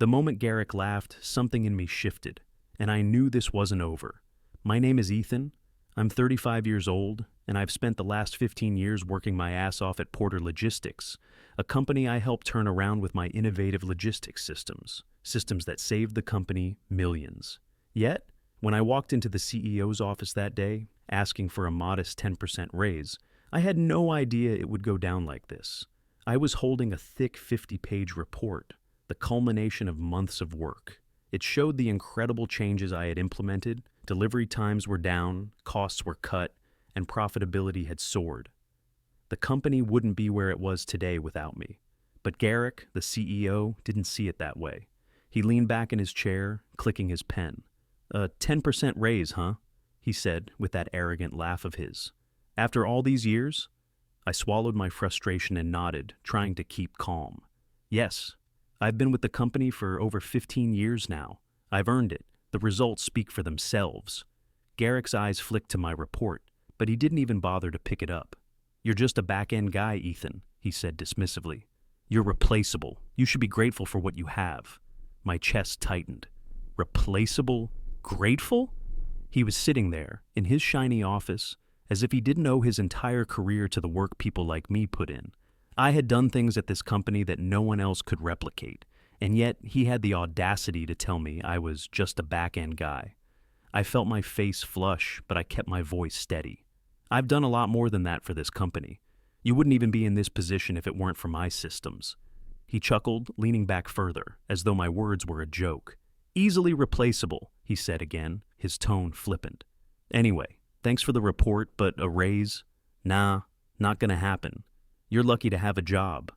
The moment Garrick laughed, something in me shifted, and I knew this wasn't over. My name is Ethan. I'm 35 years old, and I've spent the last 15 years working my ass off at Porter Logistics, a company I helped turn around with my innovative logistics systems that saved the company millions. Yet, when I walked into the CEO's office that day, asking for a modest 10% raise, I had no idea it would go down like this. I was holding a thick 50-page report, the culmination of months of work. It showed the incredible changes I had implemented. Delivery times were down, costs were cut, and profitability had soared. The company wouldn't be where it was today without me. But Garrick, the CEO, didn't see it that way. He leaned back in his chair, clicking his pen. "A 10% raise, huh?" he said with that arrogant laugh of his. "After all these years?" I swallowed my frustration and nodded, trying to keep calm. "Yes. I've been with the company for over 15 years now. I've earned it. The results speak for themselves." Garrick's eyes flicked to my report, but he didn't even bother to pick it up. "You're just a back-end guy, Ethan," he said dismissively. "You're replaceable. You should be grateful for what you have." My chest tightened. Replaceable? Grateful? He was sitting there, in his shiny office, as if he didn't owe his entire career to the work people like me put in. I had done things at this company that no one else could replicate, and yet he had the audacity to tell me I was just a back-end guy. I felt my face flush, but I kept my voice steady. "I've done a lot more than that for this company. You wouldn't even be in this position if it weren't for my systems." He chuckled, leaning back further, as though my words were a joke. "Easily replaceable," he said again, his tone flippant. "Anyway, thanks for the report, but a raise? Nah, not gonna happen. You're lucky to have a job."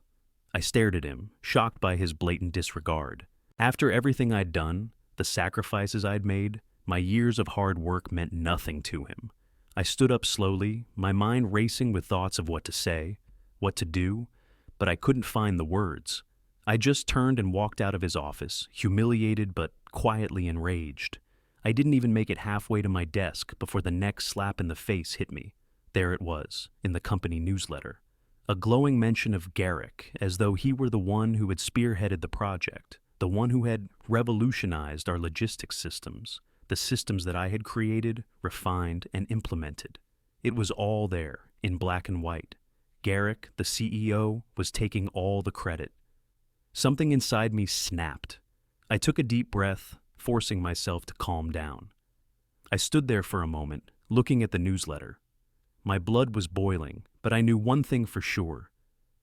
I stared at him, shocked by his blatant disregard. After everything I'd done, the sacrifices I'd made, my years of hard work meant nothing to him. I stood up slowly, my mind racing with thoughts of what to say, what to do, but I couldn't find the words. I just turned and walked out of his office, humiliated but quietly enraged. I didn't even make it halfway to my desk before the next slap in the face hit me. There it was, in the company newsletter. A glowing mention of Garrick, as though he were the one who had spearheaded the project, the one who had revolutionized our logistics systems, the systems that I had created, refined, and implemented. It was all there, in black and white. Garrick, the CEO, was taking all the credit. Something inside me snapped. I took a deep breath, forcing myself to calm down. I stood there for a moment, looking at the newsletter. My blood was boiling, but I knew one thing for sure.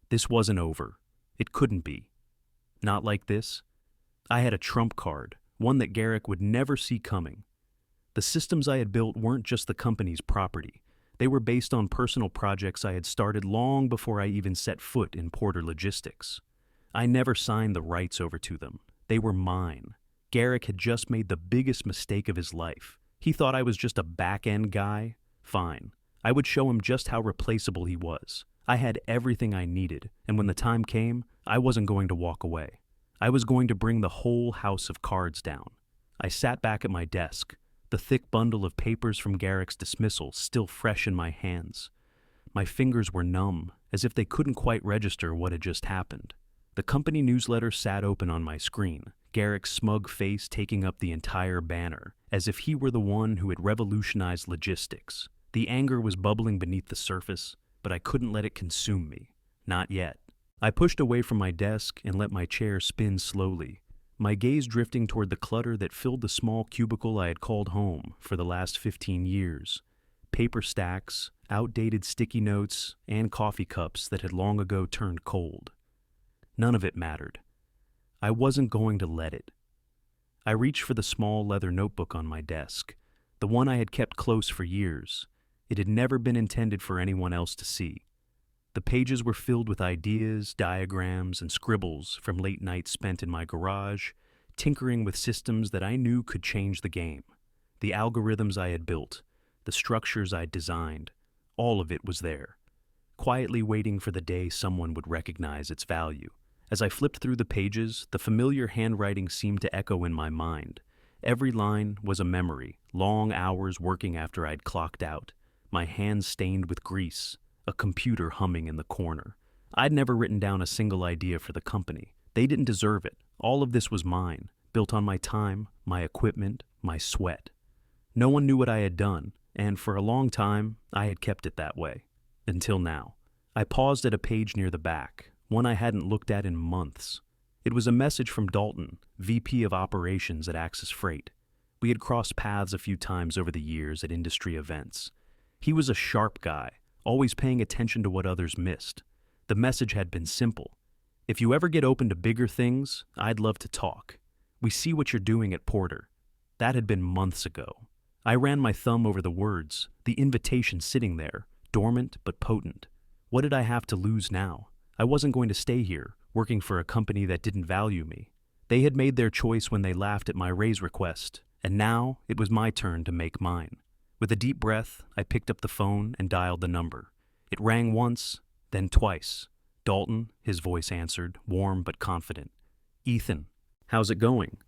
This wasn't over. It couldn't be. Not like this. I had a trump card, one that Garrick would never see coming. The systems I had built weren't just the company's property. They were based on personal projects I had started long before I even set foot in Porter Logistics. I never signed the rights over to them. They were mine. Garrick had just made the biggest mistake of his life. He thought I was just a back-end guy. Fine. I would show him just how replaceable he was. I had everything I needed, and when the time came, I wasn't going to walk away. I was going to bring the whole house of cards down. I sat back at my desk, the thick bundle of papers from Garrick's dismissal still fresh in my hands. My fingers were numb, as if they couldn't quite register what had just happened. The company newsletter sat open on my screen, Garrick's smug face taking up the entire banner, as if he were the one who had revolutionized logistics. The anger was bubbling beneath the surface, but I couldn't let it consume me. Not yet. I pushed away from my desk and let my chair spin slowly, my gaze drifting toward the clutter that filled the small cubicle I had called home for the last 15 years. Paper stacks, outdated sticky notes, and coffee cups that had long ago turned cold. None of it mattered. I wasn't going to let it. I reached for the small leather notebook on my desk, the one I had kept close for years. It had never been intended for anyone else to see. The pages were filled with ideas, diagrams, and scribbles from late nights spent in my garage, tinkering with systems that I knew could change the game. The algorithms I had built, the structures I'd designed, all of it was there, quietly waiting for the day someone would recognize its value. As I flipped through the pages, the familiar handwriting seemed to echo in my mind. Every line was a memory, long hours working after I'd clocked out, my hands stained with grease, a computer humming in the corner. I'd never written down a single idea for the company. They didn't deserve it. All of this was mine, built on my time, my equipment, my sweat. No one knew what I had done, and for a long time, I had kept it that way. Until now. I paused at a page near the back, one I hadn't looked at in months. It was a message from Dalton, VP of Operations at Axis Freight. We had crossed paths a few times over the years at industry events. He was a sharp guy, always paying attention to what others missed. The message had been simple. If you ever get open to bigger things, I'd love to talk. We see what you're doing at Porter. That had been months ago. I ran my thumb over the words, the invitation sitting there, dormant but potent. What did I have to lose now? I wasn't going to stay here, working for a company that didn't value me. They had made their choice when they laughed at my raise request, and now it was my turn to make mine. With a deep breath, I picked up the phone and dialed the number. It rang once, then twice. Dalton, his voice answered, warm but confident. "Ethan, how's it going?"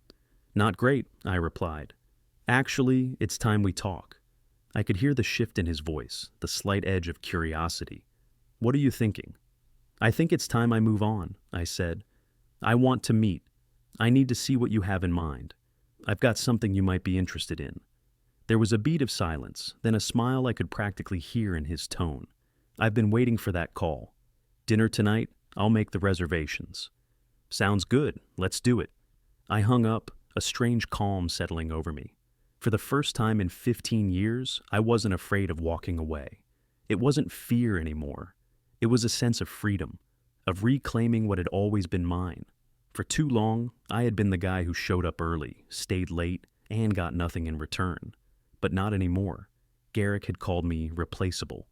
"Not great," I replied. "Actually, it's time we talk." I could hear the shift in his voice, the slight edge of curiosity. "What are you thinking?" "I think it's time I move on," I said. "I want to meet. I need to see what you have in mind. I've got something you might be interested in." There was a beat of silence, then a smile I could practically hear in his tone. "I've been waiting for that call. Dinner tonight? I'll make the reservations." "Sounds good. Let's do it." I hung up, a strange calm settling over me. For the first time in 15 years, I wasn't afraid of walking away. It wasn't fear anymore. It was a sense of freedom, of reclaiming what had always been mine. For too long, I had been the guy who showed up early, stayed late, and got nothing in return. But not anymore. Garrick had called me replaceable.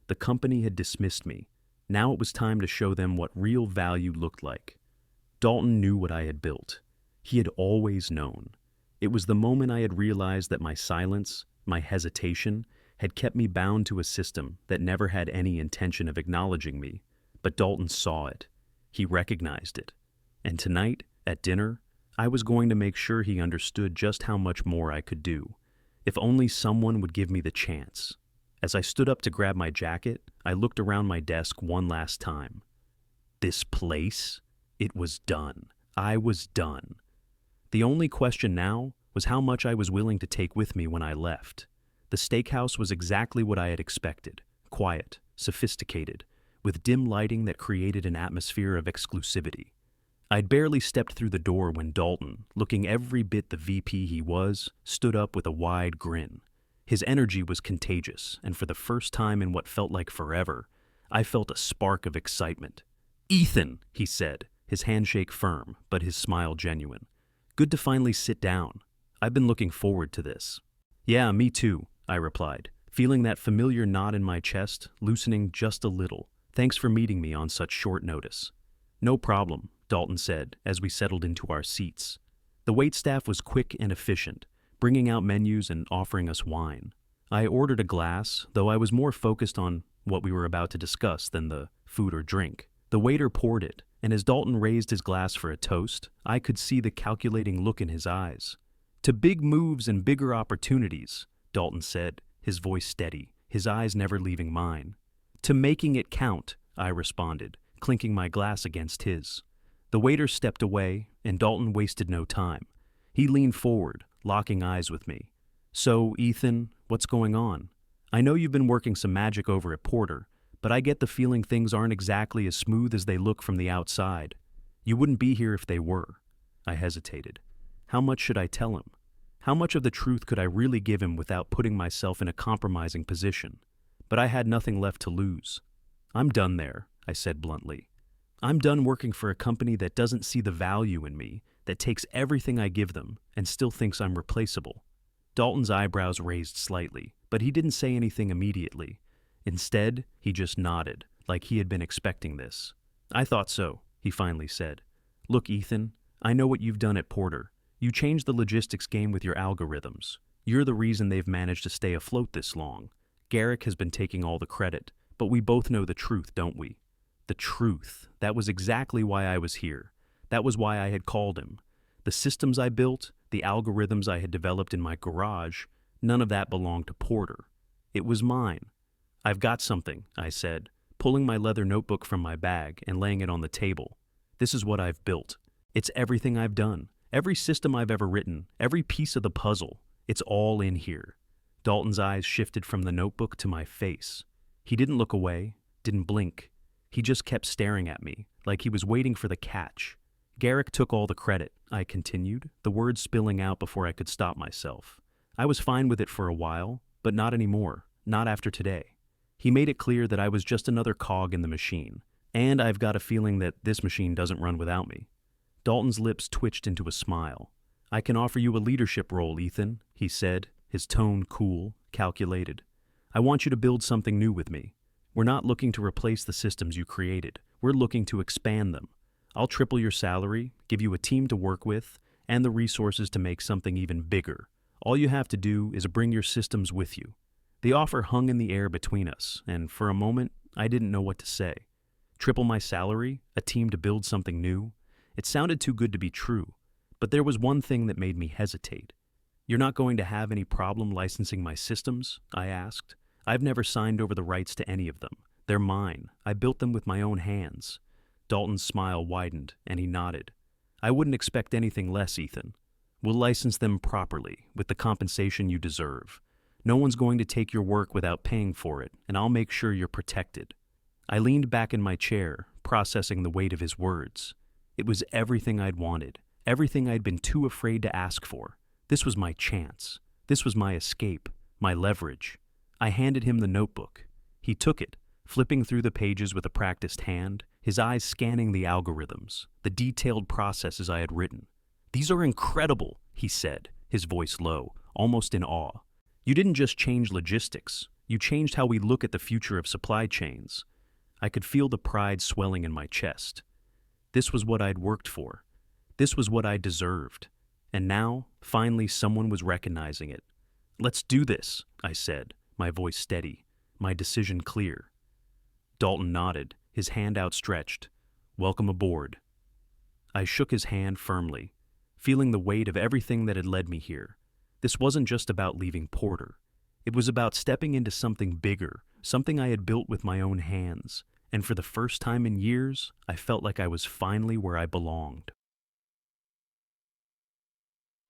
The company had dismissed me. Now it was time to show them what real value looked like. Dalton knew what I had built. He had always known. It was the moment I had realized that my silence, my hesitation, had kept me bound to a system that never had any intention of acknowledging me. But Dalton saw it. He recognized it. And tonight, at dinner, I was going to make sure he understood just how much more I could do. If only someone would give me the chance. As I stood up to grab my jacket, I looked around my desk one last time. This place? It was done. I was done. The only question now was how much I was willing to take with me when I left. The steakhouse was exactly what I had expected. Quiet, sophisticated, with dim lighting that created an atmosphere of exclusivity. I'd barely stepped through the door when Dalton, looking every bit the VP he was, stood up with a wide grin. His energy was contagious, and for the first time in what felt like forever, I felt a spark of excitement. "Ethan," he said, his handshake firm, but his smile genuine. "Good to finally sit down. I've been looking forward to this." "Yeah, me too," I replied, feeling that familiar knot in my chest, loosening just a little. "Thanks for meeting me on such short notice." "No problem," Dalton said as we settled into our seats. The waitstaff was quick and efficient, bringing out menus and offering us wine. I ordered a glass, though I was more focused on what we were about to discuss than the food or drink. The waiter poured it, and as Dalton raised his glass for a toast, I could see the calculating look in his eyes. "To big moves and bigger opportunities," Dalton said, his voice steady, his eyes never leaving mine. "To making it count," I responded, clinking my glass against his. The waiter stepped away, and Dalton wasted no time. He leaned forward, locking eyes with me. "So, Ethan, what's going on? I know you've been working some magic over at Porter, but I get the feeling things aren't exactly as smooth as they look from the outside. You wouldn't be here if they were." I hesitated. How much should I tell him? How much of the truth could I really give him without putting myself in a compromising position? But I had nothing left to lose. "I'm done there," I said bluntly. "I'm done working for a company that doesn't see the value in me, that takes everything I give them, and still thinks I'm replaceable." Dalton's eyebrows raised slightly, but he didn't say anything immediately. Instead, he just nodded, like he had been expecting this. "I thought so," he finally said. "Look, Ethan, I know what you've done at Porter. You changed the logistics game with your algorithms. You're the reason they've managed to stay afloat this long. Garrick has been taking all the credit, but we both know the truth, don't we?" The truth. That was exactly why I was here. That was why I had called him. The systems I built, the algorithms I had developed in my garage, none of that belonged to Porter. It was mine. "I've got something," I said, pulling my leather notebook from my bag and laying it on the table. "This is what I've built. It's everything I've done. Every system I've ever written, every piece of the puzzle. It's all in here. Dalton's eyes shifted from the notebook to my face. He didn't look away, didn't blink. He just kept staring at me, like he was waiting for the catch. Garrick took all the credit, I continued, the words spilling out before I could stop myself. I was fine with it for a while, but not anymore, not after today. He made it clear that I was just another cog in the machine, and I've got a feeling that this machine doesn't run without me. Dalton's lips twitched into a smile. I can offer you a leadership role, Ethan, he said, his tone cool, calculated. I want you to build something new with me. We're not looking to replace the systems you created. We're looking to expand them. I'll triple your salary, give you a team to work with, and the resources to make something even bigger. All you have to do is bring your systems with you. The offer hung in the air between us, and for a moment, I didn't know what to say. Triple my salary? A team to build something new? It sounded too good to be true, but there was one thing that made me hesitate. You're not going to have any problem licensing my systems? I asked. I've never signed over the rights to any of them. They're mine. I built them with my own hands. Dalton's smile widened, and he nodded. I wouldn't expect anything less, Ethan. We'll license them properly, with the compensation you deserve. No one's going to take your work without paying for it, and I'll make sure you're protected. I leaned back in my chair, processing the weight of his words. It was everything I'd wanted, everything I'd been too afraid to ask for. This was my chance. This was my escape, my leverage. I handed him the notebook. He took it, flipping through the pages with a practiced hand, his eyes scanning the algorithms, the detailed processes I had written. These are incredible, he said, his voice low, almost in awe. You didn't just change logistics. You changed how we look at the future of supply chains. I could feel the pride swelling in my chest. This was what I'd worked for. This was what I deserved. And now, finally, someone was recognizing it. Let's do this, I said, my voice steady, my decision clear. Dalton nodded, his hand outstretched. Welcome aboard. I shook his hand firmly, feeling the weight of everything that had led me here. This wasn't just about leaving Porter. It was about stepping into something bigger, something I had built with my own hands, and for the first time in years, I felt like I was finally where I belonged.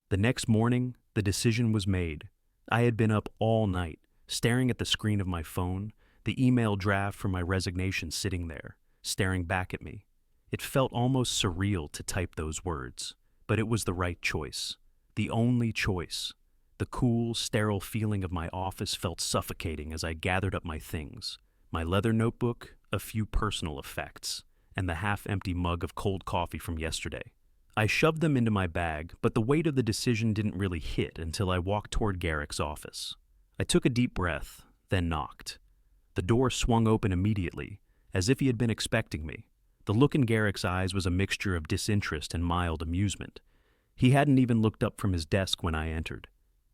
The next morning, the decision was made. I had been up all night, staring at the screen of my phone, the email draft for my resignation sitting there, staring back at me. It felt almost surreal to type those words, but it was the right choice, the only choice. The cool, sterile feeling of my office felt suffocating as I gathered up my things, my leather notebook, a few personal effects, and the half-empty mug of cold coffee from yesterday. I shoved them into my bag, but the weight of the decision didn't really hit until I walked toward Garrick's office. I took a deep breath, then knocked. The door swung open immediately, as if he had been expecting me. The look in Garrick's eyes was a mixture of disinterest and mild amusement. He hadn't even looked up from his desk when I entered.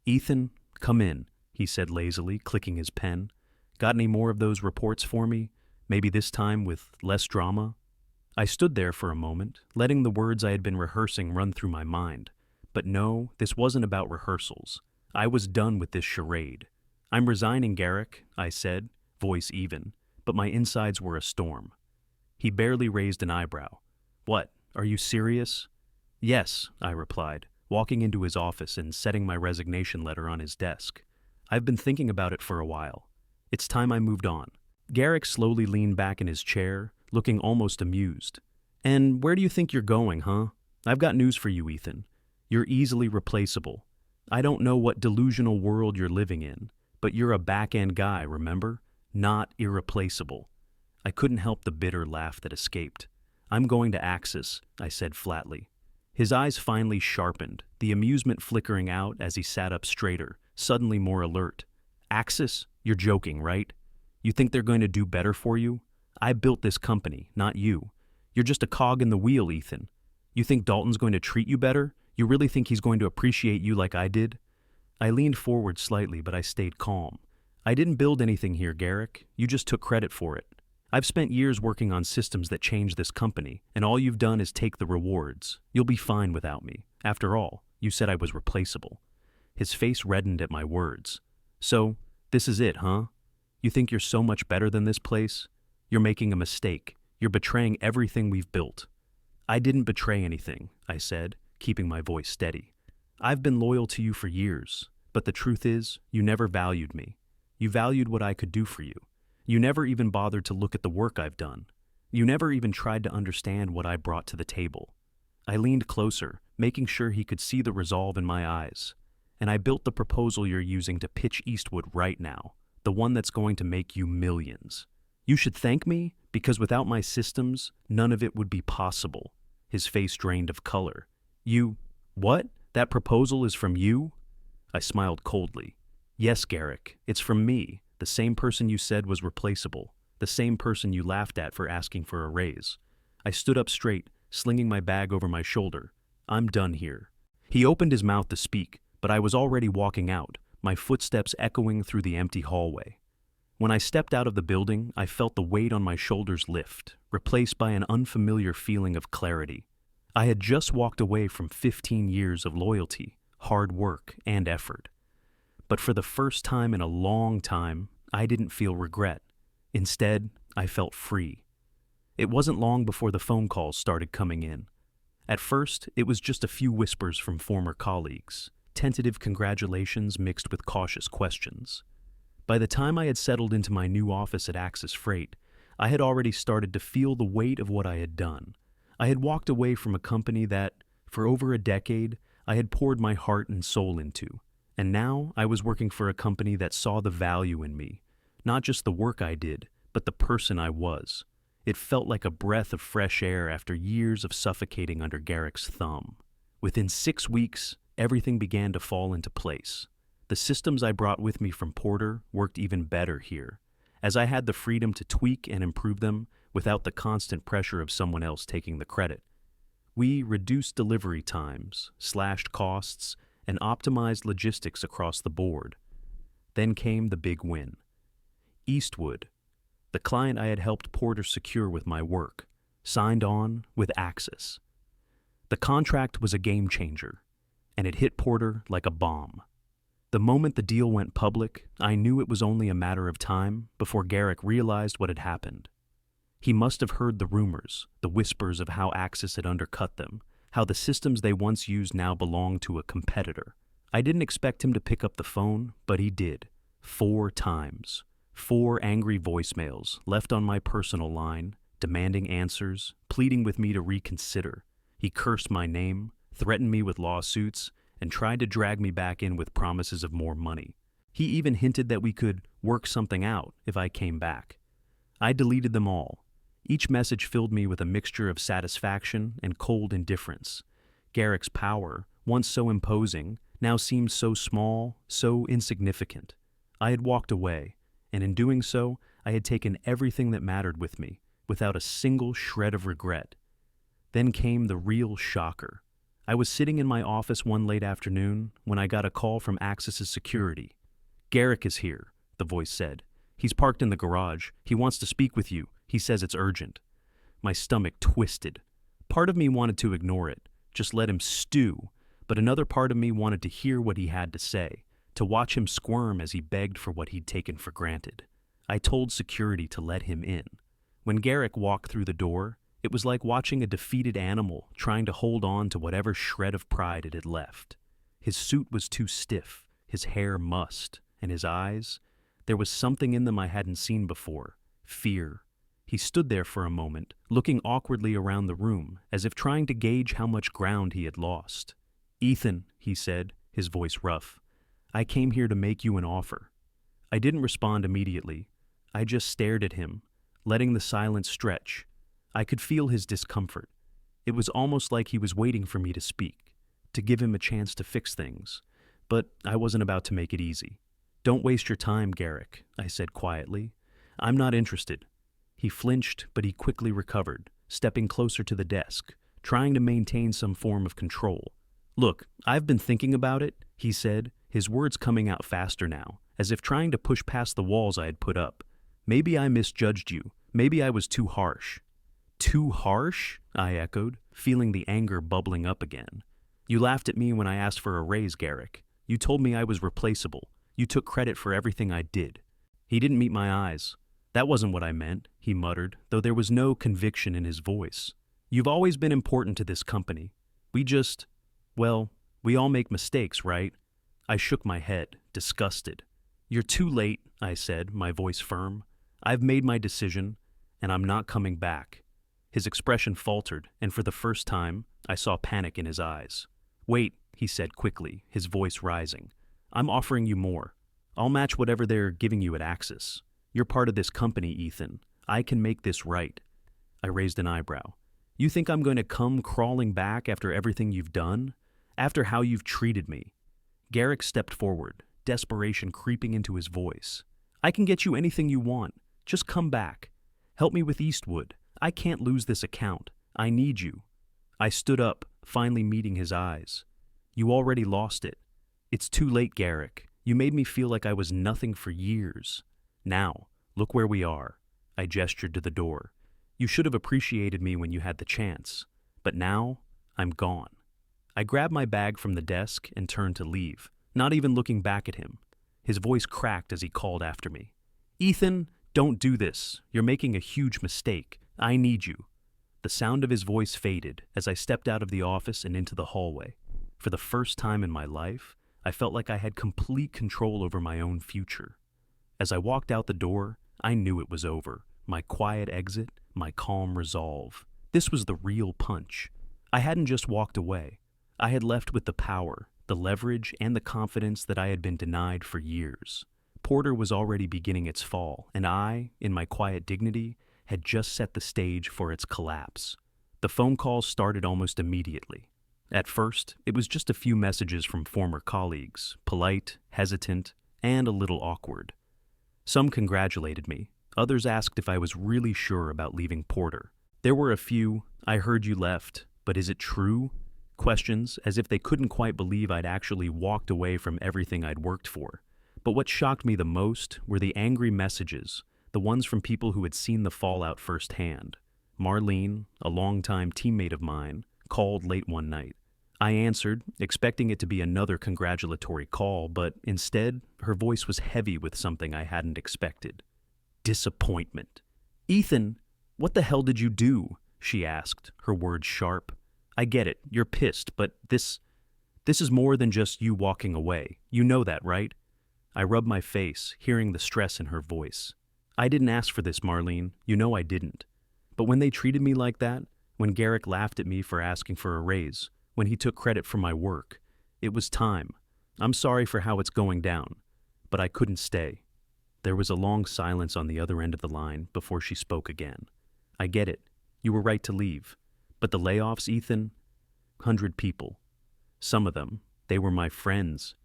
"Ethan, come in," he said lazily, clicking his pen. "Got any more of those reports for me? Maybe this time with less drama?" I stood there for a moment, letting the words I had been rehearsing run through my mind. But no, this wasn't about rehearsals. I was done with this charade. "I'm resigning, Garrick," I said, voice even, but my insides were a storm. He barely raised an eyebrow. "What, are you serious?" "Yes," I replied, walking into his office and setting my resignation letter on his desk. "I've been thinking about it for a while. It's time I moved on." Garrick slowly leaned back in his chair, looking almost amused. "And where do you think you're going, huh? I've got news for you, Ethan. You're easily replaceable. I don't know what delusional world you're living in, but you're a back-end guy, remember? Not irreplaceable." I couldn't help the bitter laugh that escaped. "I'm going to Axis," I said flatly. His eyes finally sharpened, the amusement flickering out as he sat up straighter, suddenly more alert. "Axis? You're joking, right? You think they're going to do better for you? I built this company, not you. You're just a cog in the wheel, Ethan. You think Dalton's going to treat you better? You really think he's going to appreciate you like I did?" I leaned forward slightly, but I stayed calm. "I didn't build anything here, Garrick. You just took credit for it. I've spent years working on systems that changed this company, and all you've done is take the rewards. You'll be fine without me. After all, you said I was replaceable." His face reddened at my words. "So, this is it, huh? You think you're so much better than this place? You're making a mistake. You're betraying everything we've built." I didn't betray anything, I said, keeping my voice steady. I've been loyal to you for years, but the truth is, you never valued me. You valued what I could do for you. You never even bothered to look at the work I've done. You never even tried to understand what I brought to the table. I leaned closer, making sure he could see the resolve in my eyes. And I built the proposal you're using to pitch Eastwood right now, the one that's going to make you millions. You should thank me, because without my systems, none of it would be possible. His face drained of color. What? That proposal is from you? I smiled coldly. Yes, Garrick, it's from me, the same person you said was replaceable, the same person you laughed at for asking for a raise. I stood up straight, slinging my bag over my shoulder. I'm done here. He opened his mouth to speak, but I was already walking out, my footsteps echoing through the empty hallway. When I stepped out of the building, I felt the weight on my shoulders lift, replaced by an unfamiliar feeling of clarity. I had just walked away from 15 years of loyalty, hard work, and effort. But for the first time in a long time, I didn't feel regret. Instead, I felt free. It wasn't long before the phone calls started coming in. At first, it was just a few whispers from former colleagues, tentative congratulations mixed with cautious questions. By the time I had settled into my new office at Axis Freight, I had already started to feel the weight of what I had done. I had walked away from a company that, for over a decade, I had poured my heart and soul into. And now I was working for a company that saw the value in me, not just the work I did, but the person I was. It felt like a breath of fresh air after years of suffocating under Garrick's thumb. Within 6 weeks, everything began to fall into place. The systems I brought with me from Porter worked even better here, as I had the freedom to tweak and improve them without the constant pressure of someone else taking the credit. We reduced delivery times, slashed costs, and optimized logistics across the board. Then came the big win. Eastwood, the client I had helped Porter secure with my work, signed on with Axis. The contract was a game changer, and it hit Porter like a bomb. The moment the deal went public, I knew it was only a matter of time before Garrick realized what had happened. He must have heard the rumors, the whispers of how Axis had undercut them, how the systems they once used now belonged to a competitor. I didn't expect him to pick up the phone, but he did. 4 times. 4 angry voicemails left on my personal line, demanding answers, pleading with me to reconsider. He cursed my name, threatened me with lawsuits, and tried to drag me back in with promises of more money. He even hinted that we could work something out if I came back. I deleted them all. Each message filled me with a mixture of satisfaction and cold indifference. Garrick's power, once so imposing, now seemed so small, so insignificant. I had walked away, and in doing so, I had taken everything that mattered with me, without a single shred of regret. Then came the real shocker. I was sitting in my office one late afternoon when I got a call from Axis's security. "Garrick is here," the voice said. "He's parked in the garage. He wants to speak with you. He says it's urgent." My stomach twisted. Part of me wanted to ignore it, just let him stew, but another part of me wanted to hear what he had to say, to watch him squirm as he begged for what he'd taken for granted. I told security to let him in. When Garrick walked through the door, it was like watching a defeated animal trying to hold on to whatever shred of pride it had left. His suit was too stiff, his hair mussed, and his eyes, there was something in them I hadn't seen before, fear. He stood there for a moment, looking awkwardly around the room, as if trying to gauge how much ground he had lost. "Ethan," he said, his voice rough, "I came here to make you an offer." I didn't respond immediately. I just stared at him, letting the silence stretch. I could feel his discomfort. It was almost like he was waiting for me to speak, to give him a chance to fix things. But I wasn't about to make it easy. "Don't waste your time, Garrick," I said quietly. "I'm not interested." He flinched, but he quickly recovered, stepping closer to the desk, trying to maintain some form of control. "Look, I've been thinking about it," he said, his words coming out faster now, as if trying to push past the walls I had put up. "Maybe I misjudged you. Maybe I was too harsh." "Too harsh?" I echoed, feeling the anger bubbling up again. "You laughed at me when I asked for a raise, Garrick. You told me I was replaceable. You took credit for everything I did." He didn't meet my eyes. "That wasn't what I meant," he muttered, though there was no conviction in his voice. You've always been important to this company. We just, well, we all make mistakes, right? I shook my head, disgusted. You're too late, I said, my voice firm. I've made my decision, and I'm not coming back. His expression faltered, and for the first time, I saw panic in his eyes. Wait, he said quickly, his voice rising. I'm offering you more. I'll match whatever they're giving you at Axis. You're part of this company, Ethan. I can make this right. I raised an eyebrow. You think I'm going to come crawling back after everything you've done? After how you've treated me? Garrick stepped forward, desperation creeping into his voice. I can get you anything you want. Just come back. Help me with Eastwood. I can't lose this account. I need you. I stood up, finally meeting his eyes. You already lost it. It's too late, Garrick. You made me feel like I was nothing for years. Now, look where we are. I gestured to the door. You should have appreciated me when you had the chance. But now, I'm gone. I grabbed my bag from the desk and turned to leave, not even looking back at him. His voice cracked as he called after me. Ethan, don't do this. You're making a huge mistake. I need you. The sound of his voice faded as I stepped out of the office and into the hallway. For the first time in my life, I felt like I had complete control over my own future. As I walked out the door, I knew it was over. My quiet exit, my calm resolve. This was the real punch. I hadn't just walked away. I had left with the power, the leverage, and the confidence that I had been denied for years. Porter was already beginning its fall, and I, in my quiet dignity, had just set the stage for its collapse. The phone calls started almost immediately. At first, it was just a few messages from former colleagues, polite, hesitant, and a little awkward. Some congratulated me. Others asked if I was really sure about leaving Porter. There were a few, I heard you left, but is it true? Questions, as if they couldn't quite believe I'd actually walked away from everything I'd worked for. But what shocked me the most were the angry messages, the ones from people who had seen the fallout firsthand. Marlene, a longtime teammate of mine, called late one night. I answered, expecting it to be another congratulatory call, but instead, her voice was heavy with something I hadn't expected. Disappointment. Ethan, what the hell did you do? She asked, her words sharp. I get it, you're pissed, but this is more than just you walking away. You know that, right? I rubbed my face, hearing the stress in her voice. I didn't ask for this, Marlene. You know I didn't. But when they treated me like that, when Garrick laughed at me for asking for a raise, when he took credit for my work, it was time. I'm sorry for how it's going down, but I couldn't stay. There was a long silence on the other end of the line before she spoke again. I get it. You were right to leave. But the layoffs, Ethan? 100 people. Some of them, they were my friends.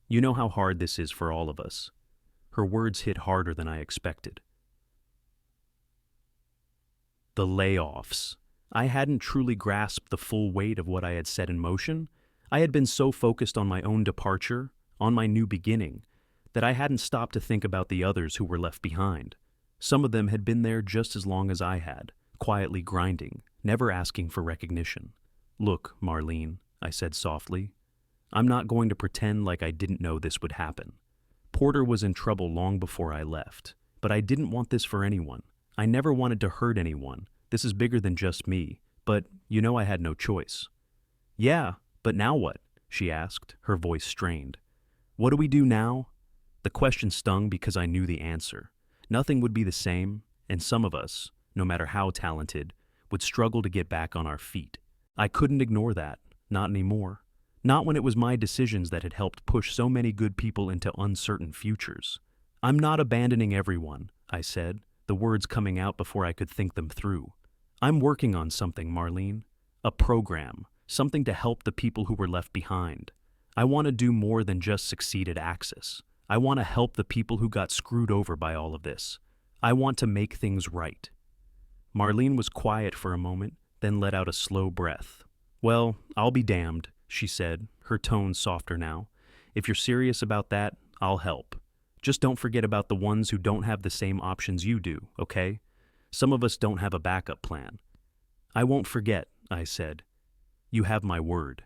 You know how hard this is for all of us. Her words hit harder than I expected. The layoffs. I hadn't truly grasped the full weight of what I had set in motion. I had been so focused on my own departure, on my new beginning, that I hadn't stopped to think about the others who were left behind. Some of them had been there just as long as I had, quietly grinding, never asking for recognition. Look, Marlene, I said softly, I'm not going to pretend like I didn't know this would happen. Porter was in trouble long before I left, but I didn't want this for anyone. I never wanted to hurt anyone. This is bigger than just me, but you know I had no choice. Yeah, but now what? She asked, her voice strained. What do we do now? The question stung because I knew the answer. Nothing would be the same, and some of us, no matter how talented, would struggle to get back on our feet. I couldn't ignore that, not anymore. Not when it was my decisions that had helped push so many good people into uncertain futures. I'm not abandoning everyone, I said, the words coming out before I could think them through. I'm working on something, Marlene. A program, something to help the people who were left behind. I want to do more than just succeed at Axis. I want to help the people who got screwed over by all of this. I want to make things right. Marlene was quiet for a moment, then let out a slow breath. Well, I'll be damned, she said, her tone softer now. If you're serious about that, I'll help. Just don't forget about the ones who don't have the same options you do, okay? Some of us don't have a backup plan. I won't forget, I said. You have my word.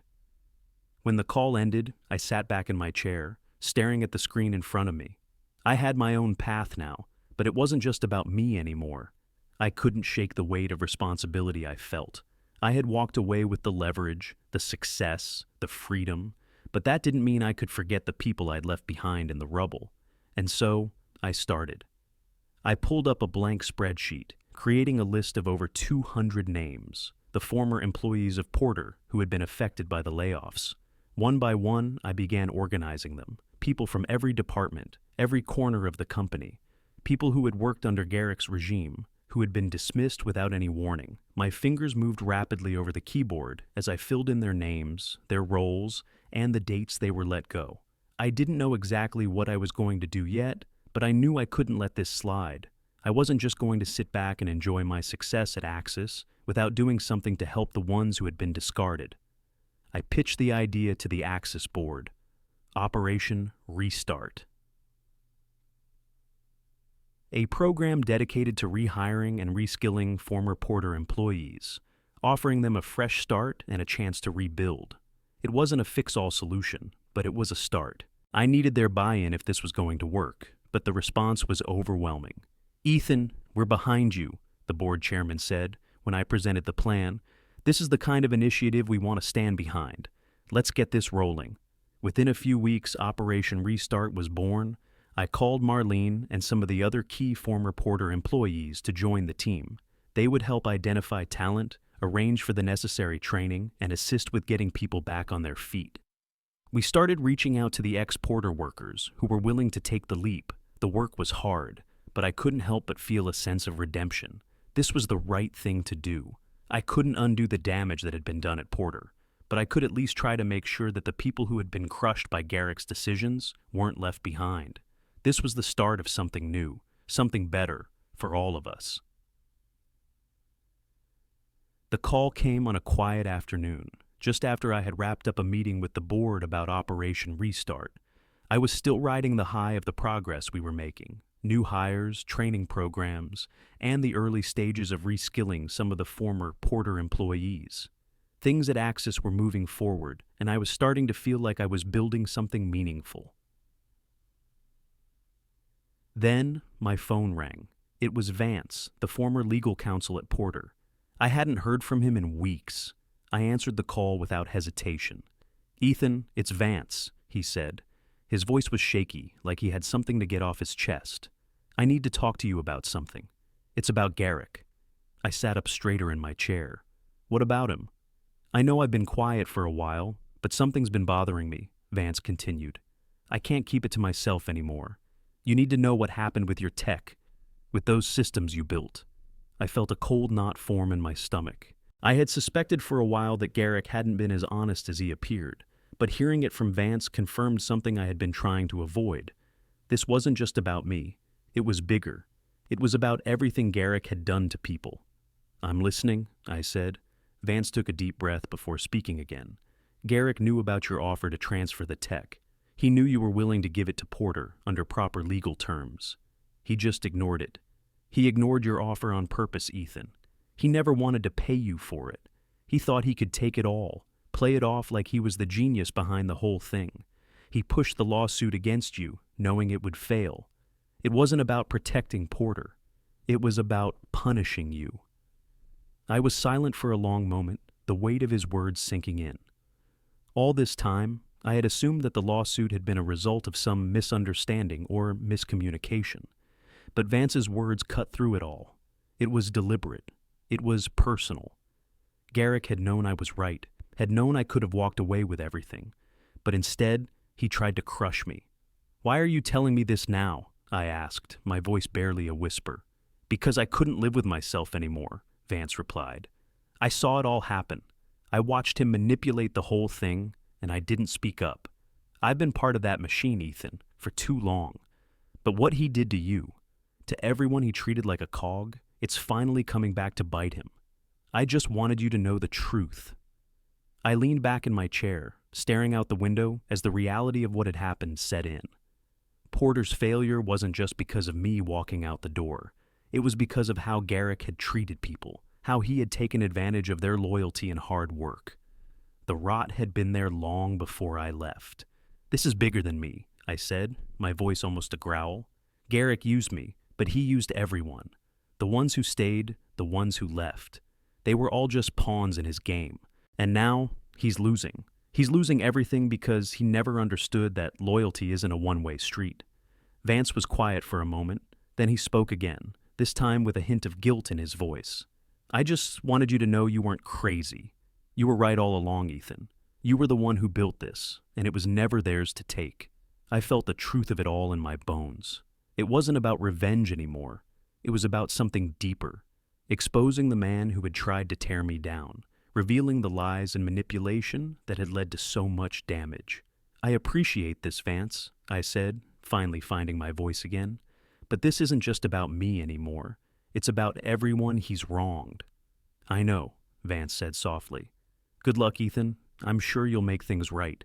When the call ended, I sat back in my chair, staring at the screen in front of me. I had my own path now, but it wasn't just about me anymore. I couldn't shake the weight of responsibility I felt. I had walked away with the leverage, the success, the freedom, but that didn't mean I could forget the people I'd left behind in the rubble. And so, I started. I pulled up a blank spreadsheet, creating a list of over 200 names, the former employees of Porter who had been affected by the layoffs. One by one, I began organizing them, people from every department, every corner of the company, people who had worked under Garrick's regime, who had been dismissed without any warning. My fingers moved rapidly over the keyboard as I filled in their names, their roles, and the dates they were let go. I didn't know exactly what I was going to do yet, but I knew I couldn't let this slide. I wasn't just going to sit back and enjoy my success at Axis without doing something to help the ones who had been discarded. I pitched the idea to the Axis board. Operation Restart. A program dedicated to rehiring and reskilling former Porter employees, offering them a fresh start and a chance to rebuild. It wasn't a fix-all solution, but it was a start. I needed their buy-in if this was going to work, but the response was overwhelming. "Ethan, we're behind you," the board chairman said when I presented the plan. "This is the kind of initiative we want to stand behind. Let's get this rolling." Within a few weeks, Operation Restart was born. I called Marlene and some of the other key former Porter employees to join the team. They would help identify talent, arrange for the necessary training, and assist with getting people back on their feet. We started reaching out to the ex-Porter workers who were willing to take the leap. The work was hard, but I couldn't help but feel a sense of redemption. This was the right thing to do. I couldn't undo the damage that had been done at Porter, but I could at least try to make sure that the people who had been crushed by Garrick's decisions weren't left behind. This was the start of something new, something better for all of us. The call came on a quiet afternoon, just after I had wrapped up a meeting with the board about Operation Restart. I was still riding the high of the progress we were making, new hires, training programs, and the early stages of reskilling some of the former Porter employees. Things at Axis were moving forward, and I was starting to feel like I was building something meaningful. Then, my phone rang. It was Vance, the former legal counsel at Porter. I hadn't heard from him in weeks. I answered the call without hesitation. "Ethan, it's Vance," he said. His voice was shaky, like he had something to get off his chest. "I need to talk to you about something. It's about Garrick." I sat up straighter in my chair. "What about him?" "I know I've been quiet for a while, but something's been bothering me," Vance continued. "I can't keep it to myself anymore. You need to know what happened with your tech, with those systems you built." I felt a cold knot form in my stomach. I had suspected for a while that Garrick hadn't been as honest as he appeared, but hearing it from Vance confirmed something I had been trying to avoid. This wasn't just about me. It was bigger. It was about everything Garrick had done to people. "I'm listening," I said. Vance took a deep breath before speaking again. "Garrick knew about your offer to transfer the tech. He knew you were willing to give it to Porter under proper legal terms. He just ignored it. He ignored your offer on purpose, Ethan. He never wanted to pay you for it. He thought he could take it all, play it off like he was the genius behind the whole thing. He pushed the lawsuit against you, knowing it would fail. It wasn't about protecting Porter. It was about punishing you." I was silent for a long moment, the weight of his words sinking in. All this time, I had assumed that the lawsuit had been a result of some misunderstanding or miscommunication. But Vance's words cut through it all. It was deliberate. It was personal. Garrick had known I was right, had known I could have walked away with everything. But instead, he tried to crush me. "Why are you telling me this now?" I asked, my voice barely a whisper. "Because I couldn't live with myself anymore," Vance replied. "I saw it all happen. I watched him manipulate the whole thing, and I didn't speak up. I've been part of that machine, Ethan, for too long. But what he did to you, to everyone he treated like a cog, it's finally coming back to bite him. I just wanted you to know the truth." I leaned back in my chair, staring out the window as the reality of what had happened set in. Porter's failure wasn't just because of me walking out the door. It was because of how Garrick had treated people, how he had taken advantage of their loyalty and hard work. The rot had been there long before I left. "This is bigger than me," I said, my voice almost a growl. "Garrick used me, but he used everyone. The ones who stayed, the ones who left. They were all just pawns in his game. And now, he's losing. He's losing everything because he never understood that loyalty isn't a one-way street. Vance was quiet for a moment, then he spoke again, this time with a hint of guilt in his voice. I just wanted you to know you weren't crazy. You were right all along, Ethan. You were the one who built this, and it was never theirs to take. I felt the truth of it all in my bones. It wasn't about revenge anymore. It was about something deeper, exposing the man who had tried to tear me down, revealing the lies and manipulation that had led to so much damage. I appreciate this, Vance, I said, finally finding my voice again. But this isn't just about me anymore. It's about everyone he's wronged. I know, Vance said softly. Good luck, Ethan. I'm sure you'll make things right.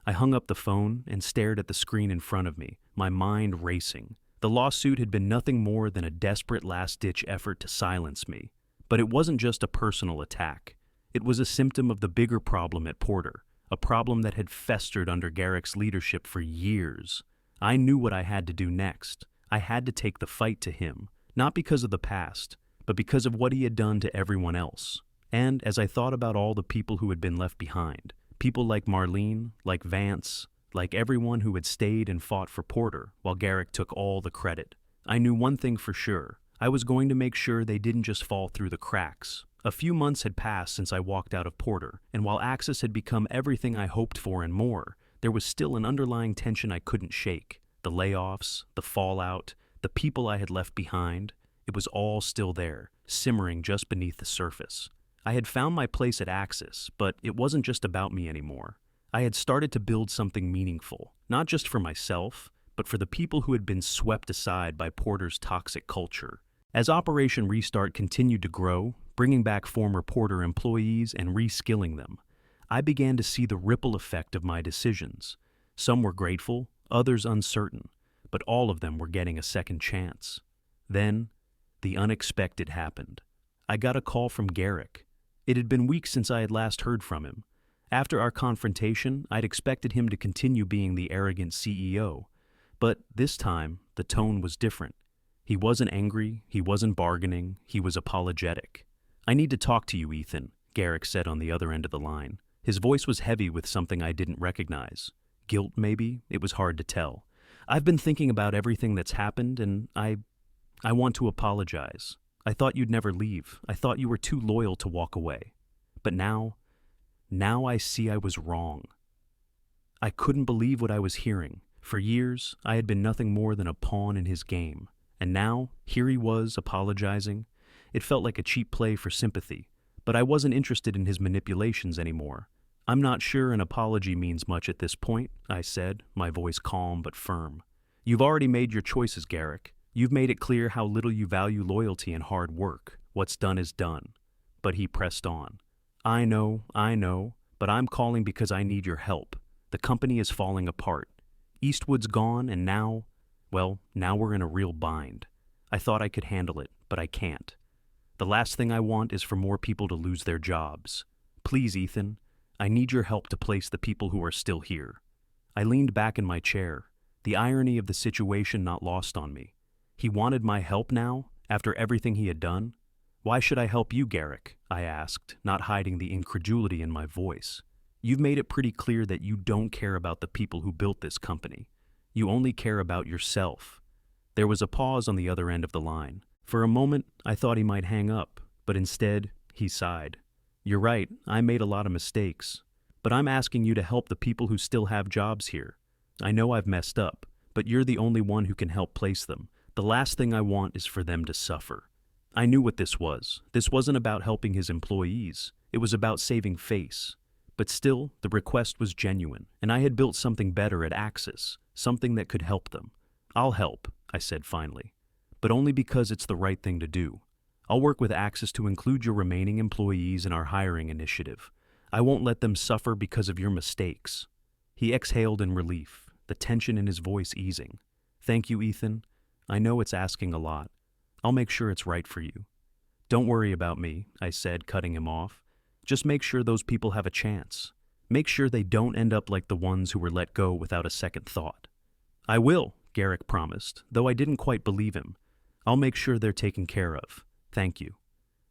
I hung up the phone and stared at the screen in front of me, my mind racing. The lawsuit had been nothing more than a desperate last-ditch effort to silence me. But it wasn't just a personal attack. It was a symptom of the bigger problem at Porter, a problem that had festered under Garrick's leadership for years. I knew what I had to do next. I had to take the fight to him, not because of the past, but because of what he had done to everyone else. And as I thought about all the people who had been left behind, people like Marlene, like Vance, like everyone who had stayed and fought for Porter while Garrick took all the credit, I knew one thing for sure. I was going to make sure they didn't just fall through the cracks. A few months had passed since I walked out of Porter, and while Axis had become everything I hoped for and more, there was still an underlying tension I couldn't shake. The layoffs, the fallout, the people I had left behind, it was all still there, simmering just beneath the surface. I had found my place at Axis, but it wasn't just about me anymore. I had started to build something meaningful, not just for myself, but for the people who had been swept aside by Porter's toxic culture. As Operation Restart continued to grow, bringing back former Porter employees and reskilling them, I began to see the ripple effect of my decisions. Some were grateful, others uncertain, but all of them were getting a second chance. Then, the unexpected happened. I got a call from Garrick. It had been weeks since I had last heard from him. After our confrontation, I'd expected him to continue being the arrogant CEO. But this time, the tone was different. He wasn't angry, he wasn't bargaining, he was apologetic. I need to talk to you, Ethan, Garrick said on the other end of the line. His voice was heavy with something I didn't recognize. Guilt, maybe? It was hard to tell. I've been thinking about everything that's happened, and I want to apologize. I thought you'd never leave. I thought you were too loyal to walk away. But now I see I was wrong. I couldn't believe what I was hearing. For years, I had been nothing more than a pawn in his game. And now, here he was, apologizing. It felt like a cheap play for sympathy. But I wasn't interested in his manipulations anymore. I'm not sure an apology means much at this point, I said, my voice calm but firm. You've already made your choices, Garrick. You've made it clear how little you value loyalty and hard work. What's done is done. But he pressed on. I know, but I'm calling because I need your help. The company is falling apart. Eastwood's gone, and now we're in a real bind. I thought I could handle it, but I can't. The last thing I want is for more people to lose their jobs. Please, Ethan, I need your help to place the people who are still here. I leaned back in my chair, the irony of the situation not lost on me. He wanted my help now, after everything he had done? Why should I help you, Garrick? I asked, not hiding the incredulity in my voice. You've made it pretty clear that you don't care about the people who built this company. You only care about yourself. There was a pause on the other end of the line. For a moment, I thought he might hang up, but instead, he sighed. You're right, I made a lot of mistakes, but I'm asking you to help the people who still have jobs here. I know I've messed up, but you're the only one who can help place them. The last thing I want is for them to suffer. I knew what this was. This wasn't about helping his employees. It was about saving face. But still, the request was genuine, and I had built something better at Axis, something that could help them. I'll help, I said finally, but only because it's the right thing to do. I'll work with Axis to include your remaining employees in our hiring initiative. I won't let them suffer because of your mistakes. He exhaled in relief, the tension in his voice easing. Thank you, Ethan. I know it's asking a lot. I'll make sure it's right for you. Don't worry about me, I said, cutting him off. Just make sure those people have a chance. Make sure they don't end up like the ones who were let go without a second thought. I will, Garrick promised, though I didn't quite believe him. I'll make sure they're taken care of. Thank you.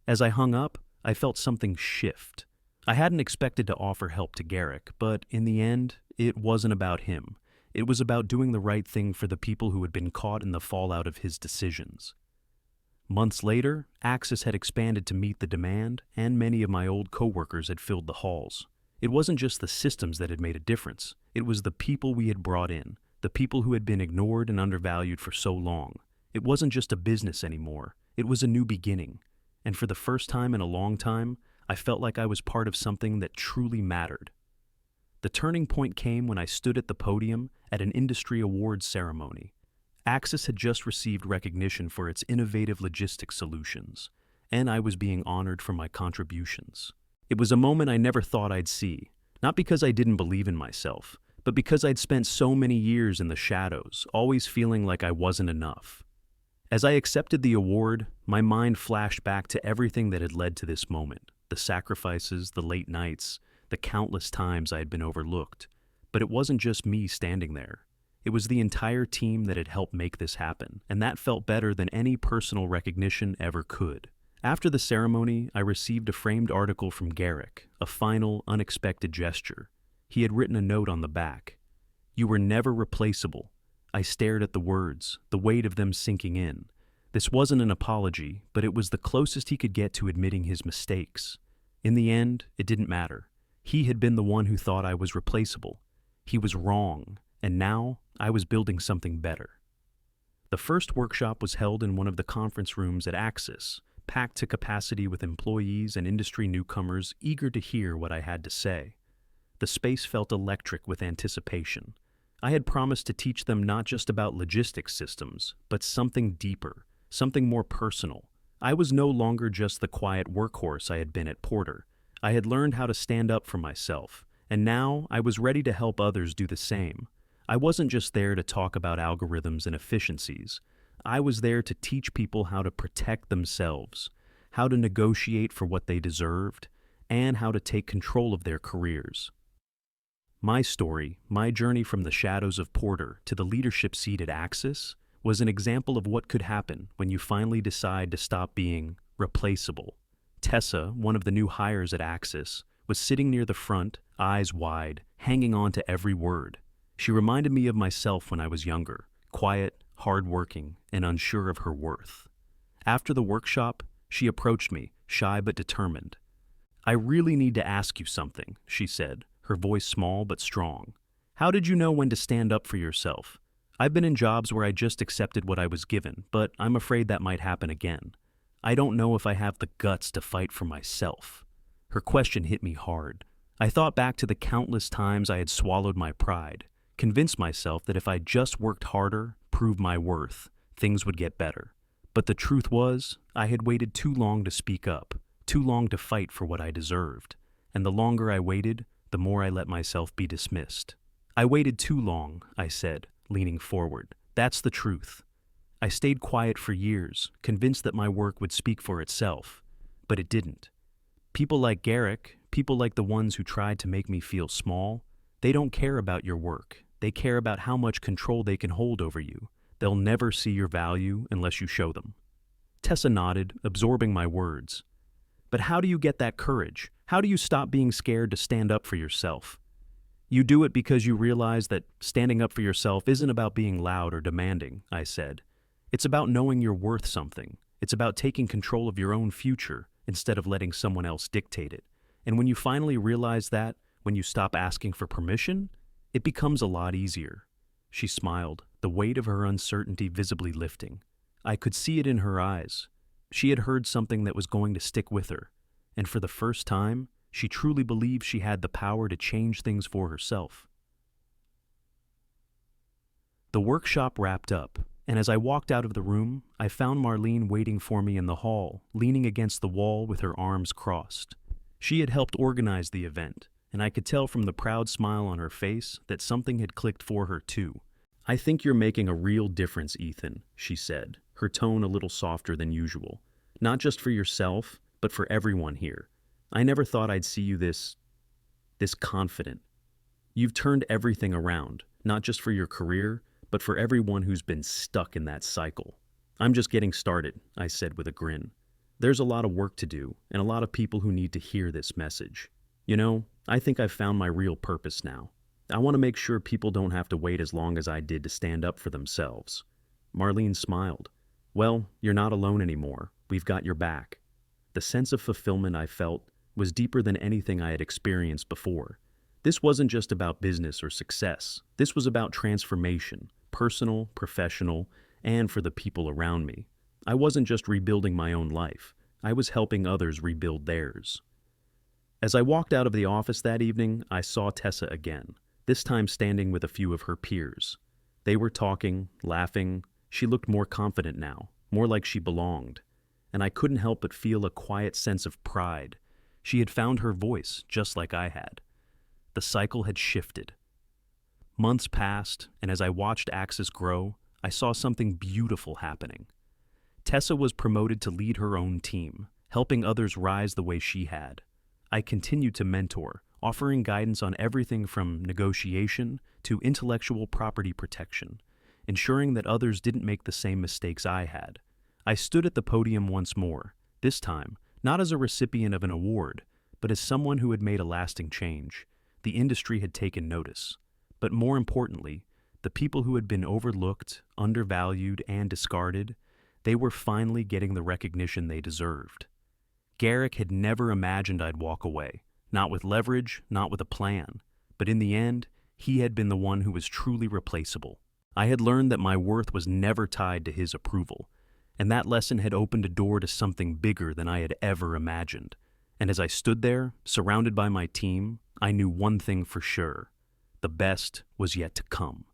As I hung up, I felt something shift. I hadn't expected to offer help to Garrick, but in the end, it wasn't about him. It was about doing the right thing for the people who had been caught in the fallout of his decisions. Months later, Axis had expanded to meet the demand, and many of my old coworkers had filled the halls. It wasn't just the systems that had made a difference. It was the people we had brought in, the people who had been ignored and undervalued for so long. It wasn't just a business anymore. It was a new beginning. And for the first time in a long time, I felt like I was part of something that truly mattered. The turning point came when I stood at the podium at an industry awards ceremony. Axis had just received recognition for its innovative logistics solutions, and I was being honored for my contributions. It was a moment I never thought I'd see, not because I didn't believe in myself, but because I'd spent so many years in the shadows, always feeling like I wasn't enough. As I accepted the award, my mind flashed back to everything that had led to this moment, the sacrifices, the late nights, the countless times I had been overlooked. But it wasn't just me standing there. It was the entire team that had helped make this happen, and that felt better than any personal recognition ever could. After the ceremony, I received a framed article from Garrick, a final, unexpected gesture. He had written a note on the back. "You were never replaceable." I stared at the words, the weight of them sinking in. This wasn't an apology, but it was the closest he could get to admitting his mistakes. In the end, it didn't matter. He had been the one who thought I was replaceable. He was wrong, and now I was building something better. The first workshop was held in one of the conference rooms at Axis, packed to capacity with employees and industry newcomers eager to hear what I had to say. The space felt electric with anticipation. I had promised to teach them not just about logistics systems, but something deeper, something more personal. I was no longer just the quiet workhorse I had been at Porter. I had learned how to stand up for myself, and now I was ready to help others do the same. I wasn't just there to talk about algorithms and efficiencies. I was there to teach people how to protect themselves, how to negotiate for what they deserved, and how to take control of their careers. My story, my journey from the shadows of Porter to the leadership seat at Axis, was an example of what could happen when you finally decide to stop being replaceable. Tessa, one of the new hires at Axis, was sitting near the front, eyes wide, hanging on to every word. She reminded me of myself when I was younger, quiet, hard-working, and unsure of her worth. After the workshop, she approached me, shy but determined. "I really need to ask you something," she said, her voice small but strong. "How did you know when to stand up for yourself? I've been in jobs where I just accepted what I was given, but I'm afraid that might happen again. I don't know if I have the guts to fight for myself." Her question hit me hard. I thought back to the countless times I had swallowed my pride, convinced myself that if I just worked harder, proved my worth, things would get better. But the truth was, I had waited too long to speak up, too long to fight for what I deserved. And the longer I waited, the more I let myself be dismissed. "I waited too long," I said, leaning forward. "That's the truth. I stayed quiet for years, convinced that my work would speak for itself. But it didn't. People like Garrick, people like the ones who tried to make me feel small, they don't care about your work. They care about how much control they can hold over you. They'll never see your value unless you show them." Tessa nodded, absorbing my words. "But how do you get that courage? How do you stop being scared to stand up for yourself?" "You do it because you realize that standing up for yourself isn't about being loud or demanding," I said. "It's about knowing you're worth something. It's about taking control of your own future instead of letting someone else dictate it. And when you finally realize that, when you stop asking for permission, it becomes a lot easier." She smiled, the weight of her uncertainty visibly lifting. I could see it in her eyes. She had heard something that was going to stick with her, and for the first time, she truly believed she had the power to change things for herself. The workshop wrapped up, and as I walked out of the room, I found Marlene waiting for me in the hall, leaning against the wall with her arms crossed. She had helped organize the event, and I could tell from the proud smile on her face that something had clicked for her too. "I think you're making a real difference, Ethan," she said, her tone a little softer than usual. "Not just for yourself, but for everyone here. I never thought I'd see you this confident. You've turned everything around, not just for your career, but for everyone who's been stuck in that cycle." "I'm just getting started," I said with a grin. There's a lot of work to do, and a lot of people who need to hear this message. I think I've found my real purpose now. I want to make sure people don't have to wait as long as I did to stand up for themselves." Marlene smiled. "Well, you're not alone anymore. We've got your back." The sense of fulfillment I felt was deeper than anything I had experienced before. This wasn't just about business or success. This was about transformation, personal, professional, and for the people around me. I wasn't just rebuilding my own life. I was helping others rebuild theirs. As I walked out of the office that evening, I saw Tessa again, this time standing with a few of her peers. They were talking, laughing. She looked more confident now, more like she belonged. And I couldn't help but feel a quiet sense of pride. She had found her voice, just like I had. The cycle had shifted. Months passed, and as I watched Axis grow, I saw something beautiful happening. Tessa was promoted to lead her own team, helping others rise the way she had. I continued to mentor, offering guidance on everything from negotiation to intellectual property protection, ensuring that others didn't make the same mistakes I had. I stood at the podium once more, this time not as a recipient of an award, but as someone who had made a lasting change. The industry had taken notice. But more importantly, the people who had been overlooked, undervalued, and discarded, they were finally getting the recognition they deserved. Garrick had never imagined I'd walk away, not with leverage, not with a plan, but in the end, he had been the one who was truly replaceable. I had learned that my worth was never tied to his approval, and that lesson had opened a door to something bigger than I had ever imagined. And as I stood there, surrounded by my team, I knew one thing for sure: the best was yet to come.